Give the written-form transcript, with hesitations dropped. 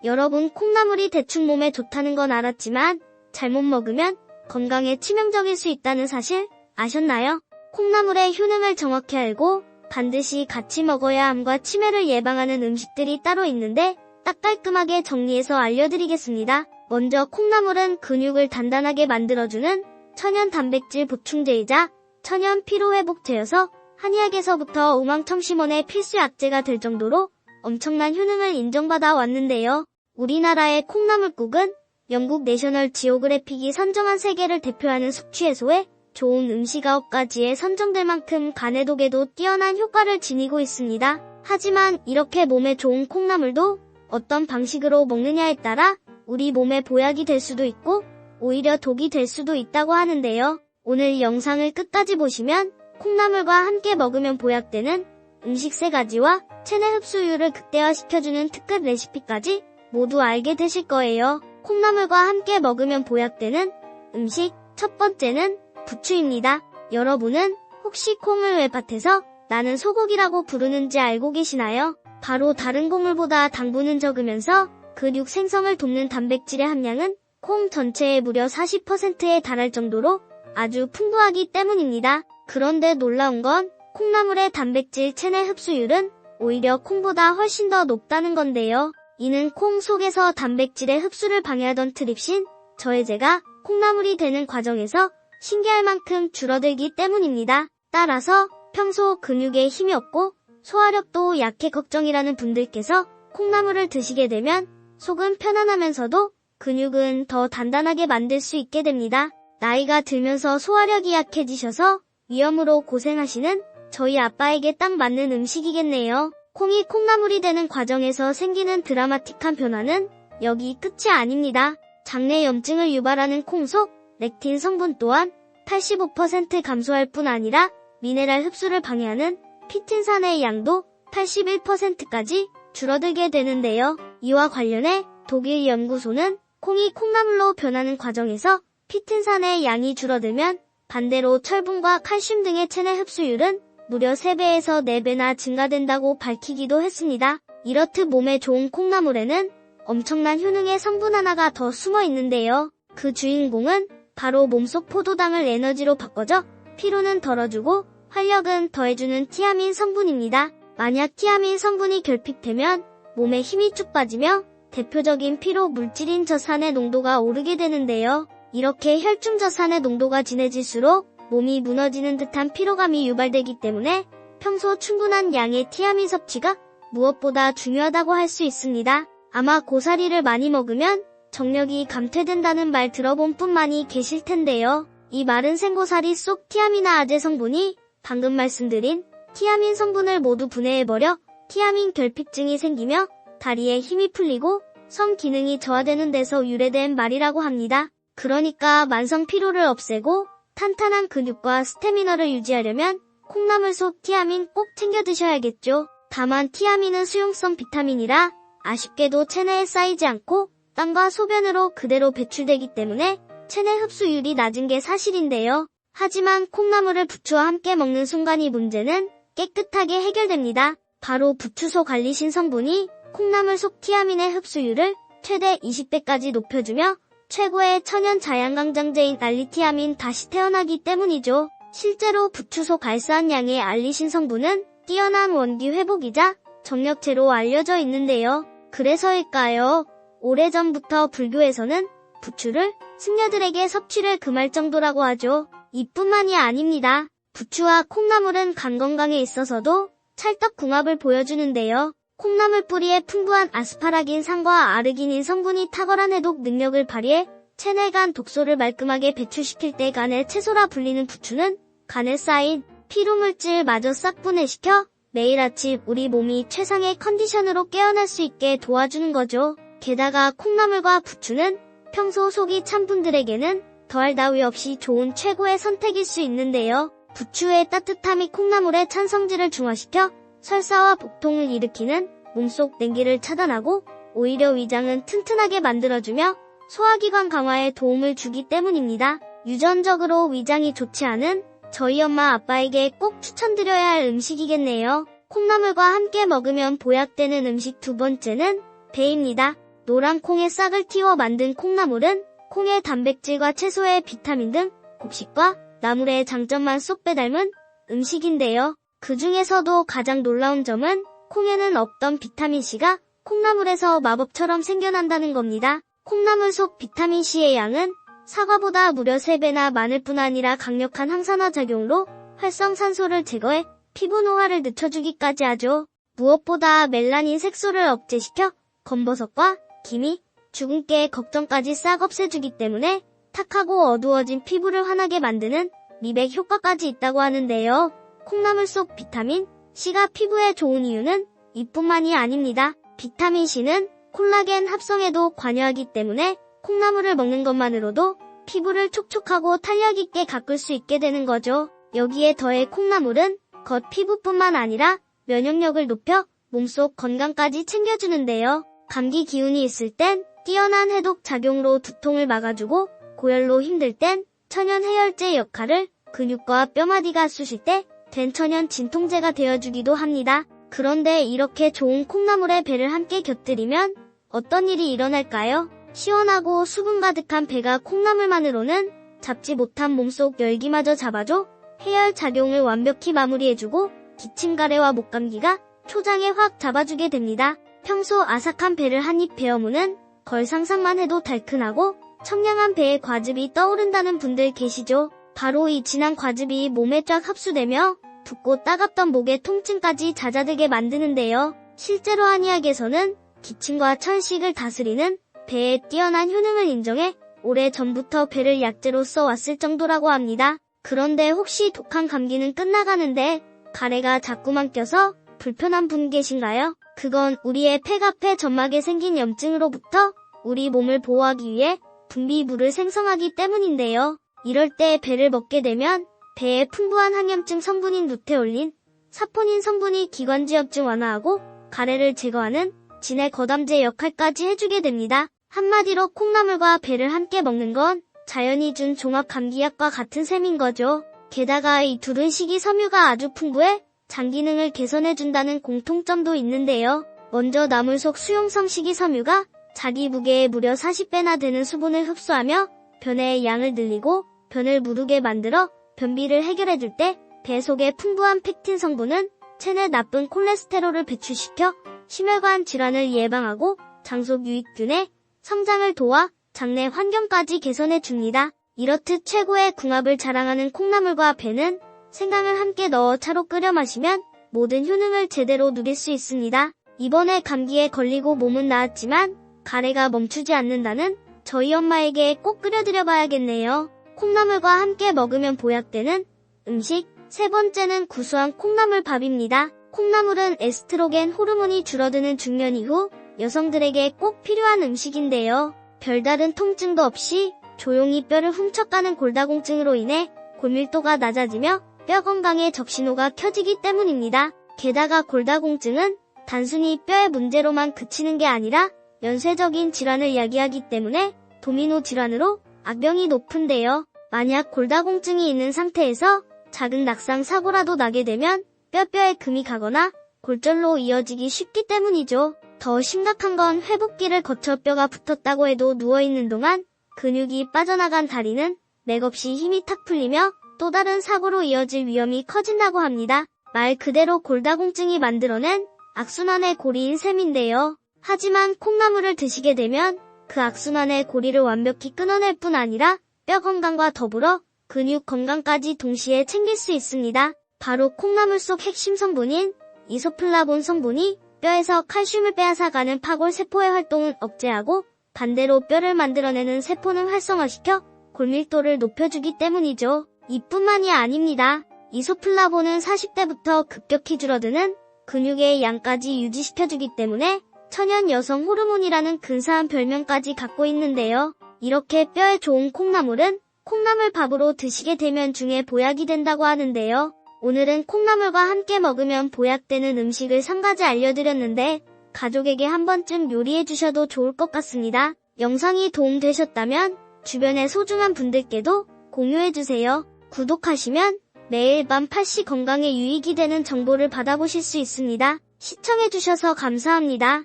여러분, 콩나물이 대충 몸에 좋다는 건 알았지만 잘못 먹으면 건강에 치명적일 수 있다는 사실 아셨나요? 콩나물의 효능을 정확히 알고 반드시 같이 먹어야 암과 치매를 예방하는 음식들이 따로 있는데 딱 깔끔하게 정리해서 알려드리겠습니다. 먼저 콩나물은 근육을 단단하게 만들어주는 천연 단백질 보충제이자 천연 피로회복제여서 한의학에서부터 우망청심원의 필수 약재가 될 정도로 엄청난 효능을 인정받아 왔는데요. 우리나라의 콩나물국은 영국 내셔널 지오그래픽이 선정한 세계를 대표하는 숙취해소에 좋은 음식 9가지에 선정될 만큼 간해독에도 뛰어난 효과를 지니고 있습니다. 하지만 이렇게 몸에 좋은 콩나물도 어떤 방식으로 먹느냐에 따라 우리 몸에 보약이 될 수도 있고 오히려 독이 될 수도 있다고 하는데요. 오늘 영상을 끝까지 보시면 콩나물과 함께 먹으면 보약되는 음식 3가지와 체내 흡수율을 극대화시켜주는 특급 레시피까지 모두 알게 되실 거예요. 콩나물과 함께 먹으면 보약되는 음식 첫 번째는 부추입니다. 여러분은 혹시 콩을 왜 밭에서 나는 소고기라고 부르는지 알고 계시나요? 바로 다른 곡물보다 당분은 적으면서 근육 생성을 돕는 단백질의 함량은 콩 전체의 무려 40%에 달할 정도로 아주 풍부하기 때문입니다. 그런데 놀라운 건 콩나물의 단백질 체내 흡수율은 오히려 콩보다 훨씬 더 높다는 건데요. 이는 콩 속에서 단백질의 흡수를 방해하던 트립신, 저해제가 콩나물이 되는 과정에서 신기할 만큼 줄어들기 때문입니다. 따라서 평소 근육에 힘이 없고 소화력도 약해 걱정이라는 분들께서 콩나물을 드시게 되면 속은 편안하면서도 근육은 더 단단하게 만들 수 있게 됩니다. 나이가 들면서 소화력이 약해지셔서 위염으로 고생하시는 저희 아빠에게 딱 맞는 음식이겠네요. 콩이 콩나물이 되는 과정에서 생기는 드라마틱한 변화는 여기 끝이 아닙니다. 장내 염증을 유발하는 콩 속 렉틴 성분 또한 85% 감소할 뿐 아니라 미네랄 흡수를 방해하는 피틴산의 양도 81%까지 줄어들게 되는데요. 이와 관련해 독일 연구소는 콩이 콩나물로 변하는 과정에서 피틴산의 양이 줄어들면 반대로 철분과 칼슘 등의 체내 흡수율은 무려 3배에서 4배나 증가된다고 밝히기도 했습니다. 이렇듯 몸에 좋은 콩나물에는 엄청난 효능의 성분 하나가 더 숨어 있는데요. 그 주인공은 바로 몸속 포도당을 에너지로 바꿔줘 피로는 덜어주고 활력은 더해주는 티아민 성분입니다. 만약 티아민 성분이 결핍되면 몸에 힘이 쭉 빠지며 대표적인 피로 물질인 젖산의 농도가 오르게 되는데요. 이렇게 혈중젖산의 농도가 진해질수록 몸이 무너지는 듯한 피로감이 유발되기 때문에 평소 충분한 양의 티아민 섭취가 무엇보다 중요하다고 할 수 있습니다. 아마 고사리를 많이 먹으면 정력이 감퇴된다는 말 들어본 분만이 계실 텐데요. 이 마른 생고사리 속 티아민화 아제 성분이 방금 말씀드린 티아민 성분을 모두 분해해버려 티아민 결핍증이 생기며 다리에 힘이 풀리고 성 기능이 저하되는 데서 유래된 말이라고 합니다. 그러니까 만성 피로를 없애고 탄탄한 근육과 스태미너를 유지하려면 콩나물 속 티아민 꼭 챙겨 드셔야겠죠. 다만 티아민은 수용성 비타민이라 아쉽게도 체내에 쌓이지 않고 땀과 소변으로 그대로 배출되기 때문에 체내 흡수율이 낮은 게 사실인데요. 하지만 콩나물을 부추와 함께 먹는 순간 이 문제는 깨끗하게 해결됩니다. 바로 부추소 갈리신 성분이 콩나물 속 티아민의 흡수율을 최대 20배까지 높여주며 최고의 천연 자양강장제인 알리티아민 다시 태어나기 때문이죠. 실제로 부추소 갈사한 양의 알리신 성분은 뛰어난 원기 회복이자 정력제로 알려져 있는데요. 그래서일까요? 오래전부터 불교에서는 부추를 승려들에게 섭취를 금할 정도라고 하죠. 이뿐만이 아닙니다. 부추와 콩나물은 간 건강에 있어서도 찰떡궁합을 보여주는데요. 콩나물 뿌리에 풍부한 아스파라긴산과 아르기닌 성분이 탁월한 해독 능력을 발휘해 체내간 독소를 말끔하게 배출시킬 때 간의 채소라 불리는 부추는 간에 쌓인 피로물질마저 싹 분해시켜 매일 아침 우리 몸이 최상의 컨디션으로 깨어날 수 있게 도와주는 거죠. 게다가 콩나물과 부추는 평소 속이 찬 분들에게는 더할 나위 없이 좋은 최고의 선택일 수 있는데요. 부추의 따뜻함이 콩나물의 찬 성질을 중화시켜 설사와 복통을 일으키는 몸속 냉기를 차단하고 오히려 위장은 튼튼하게 만들어주며 소화기관 강화에 도움을 주기 때문입니다. 유전적으로 위장이 좋지 않은 저희 엄마 아빠에게 꼭 추천드려야 할 음식이겠네요. 콩나물과 함께 먹으면 보약되는 음식 두 번째는 배입니다. 노란 콩의 싹을 틔워 만든 콩나물은 콩의 단백질과 채소의 비타민 등 곡식과 나물의 장점만 쏙 빼닮은 음식인데요. 그 중에서도 가장 놀라운 점은 콩에는 없던 비타민C가 콩나물에서 마법처럼 생겨난다는 겁니다. 콩나물 속 비타민C의 양은 사과보다 무려 3배나 많을 뿐 아니라 강력한 항산화 작용으로 활성산소를 제거해 피부 노화를 늦춰주기까지 하죠. 무엇보다 멜라닌 색소를 억제시켜 검버섯과 기미, 주근깨의 걱정까지 싹 없애주기 때문에 탁하고 어두워진 피부를 환하게 만드는 미백 효과까지 있다고 하는데요. 콩나물 속 비타민 C가 피부에 좋은 이유는 이뿐만이 아닙니다. 비타민 C는 콜라겐 합성에도 관여하기 때문에 콩나물을 먹는 것만으로도 피부를 촉촉하고 탄력 있게 가꿀 수 있게 되는 거죠. 여기에 더해 콩나물은 겉 피부뿐만 아니라 면역력을 높여 몸속 건강까지 챙겨주는데요. 감기 기운이 있을 땐 뛰어난 해독 작용으로 두통을 막아주고 고열로 힘들 땐 천연 해열제 역할을, 근육과 뼈마디가 쑤실 때 된 천연 진통제가 되어주기도 합니다. 그런데 이렇게 좋은 콩나물에 배를 함께 곁들이면 어떤 일이 일어날까요? 시원하고 수분 가득한 배가 콩나물만으로는 잡지 못한 몸속 열기마저 잡아줘 해열 작용을 완벽히 마무리해주고 기침 가래와 목감기가 초장에 확 잡아주게 됩니다. 평소 아삭한 배를 한 입 베어무는 걸 상상만 해도 달큰하고 청량한 배의 과즙이 떠오른다는 분들 계시죠? 바로 이 진한 과즙이 몸에 쫙 흡수되며 붓고 따갑던 목의 통증까지 잦아들게 만드는데요. 실제로 한의학에서는 기침과 천식을 다스리는 배의 뛰어난 효능을 인정해 오래전부터 배를 약재로 써왔을 정도라고 합니다. 그런데 혹시 독한 감기는 끝나가는데 가래가 자꾸만 껴서 불편한 분 계신가요? 그건 우리의 폐갑폐 점막에 생긴 염증으로부터 우리 몸을 보호하기 위해 분비물을 생성하기 때문인데요. 이럴 때 배를 먹게 되면 배에 풍부한 항염증 성분인 루테올린, 사포닌 성분이 기관지염증 완화하고 가래를 제거하는 진해 거담제 역할까지 해주게 됩니다. 한마디로 콩나물과 배를 함께 먹는 건 자연이 준 종합 감기약과 같은 셈인 거죠. 게다가 이 둘은 식이섬유가 아주 풍부해 장 기능을 개선해준다는 공통점도 있는데요. 먼저 나물 속 수용성 식이섬유가 자기 무게의 무려 40배나 되는 수분을 흡수하며 변의 양을 늘리고 변을 무르게 만들어 변비를 해결해줄 때 배 속의 풍부한 펙틴 성분은 체내 나쁜 콜레스테롤을 배출시켜 심혈관 질환을 예방하고 장속 유익균의 성장을 도와 장내 환경까지 개선해줍니다. 이렇듯 최고의 궁합을 자랑하는 콩나물과 배는 생강을 함께 넣어 차로 끓여 마시면 모든 효능을 제대로 누릴 수 있습니다. 이번에 감기에 걸리고 몸은 나았지만 가래가 멈추지 않는다는 저희 엄마에게 꼭 끓여드려봐야겠네요. 콩나물과 함께 먹으면 보약되는 음식, 세 번째는 구수한 콩나물밥입니다. 콩나물은 에스트로겐 호르몬이 줄어드는 중년 이후 여성들에게 꼭 필요한 음식인데요. 별다른 통증도 없이 조용히 뼈를 훔쳐가는 골다공증으로 인해 골밀도가 낮아지며 뼈 건강에 적신호가 켜지기 때문입니다. 게다가 골다공증은 단순히 뼈의 문제로만 그치는 게 아니라 연쇄적인 질환을 야기하기 때문에 도미노 질환으로 악명이 높은데요. 만약 골다공증이 있는 상태에서 작은 낙상 사고라도 나게 되면 뼈에 금이 가거나 골절로 이어지기 쉽기 때문이죠. 더 심각한 건 회복기를 거쳐 뼈가 붙었다고 해도 누워있는 동안 근육이 빠져나간 다리는 맥없이 힘이 탁 풀리며 또 다른 사고로 이어질 위험이 커진다고 합니다. 말 그대로 골다공증이 만들어낸 악순환의 고리인 셈인데요. 하지만 콩나물을 드시게 되면 그 악순환의 고리를 완벽히 끊어낼 뿐 아니라 뼈 건강과 더불어 근육 건강까지 동시에 챙길 수 있습니다. 바로 콩나물 속 핵심 성분인 이소플라본 성분이 뼈에서 칼슘을 빼앗아가는 파골 세포의 활동을 억제하고 반대로 뼈를 만들어내는 세포는 활성화시켜 골밀도를 높여주기 때문이죠. 이뿐만이 아닙니다. 이소플라본은 40대부터 급격히 줄어드는 근육의 양까지 유지시켜주기 때문에 천연 여성 호르몬이라는 근사한 별명까지 갖고 있는데요. 이렇게 뼈에 좋은 콩나물은 콩나물 밥으로 드시게 되면 중에 보약이 된다고 하는데요. 오늘은 콩나물과 함께 먹으면 보약되는 음식을 3가지 알려드렸는데 가족에게 한 번쯤 요리해 주셔도 좋을 것 같습니다. 영상이 도움되셨다면 주변의 소중한 분들께도 공유해 주세요. 구독하시면 매일 밤 8시 건강에 유익이 되는 정보를 받아보실 수 있습니다. 시청해 주셔서 감사합니다.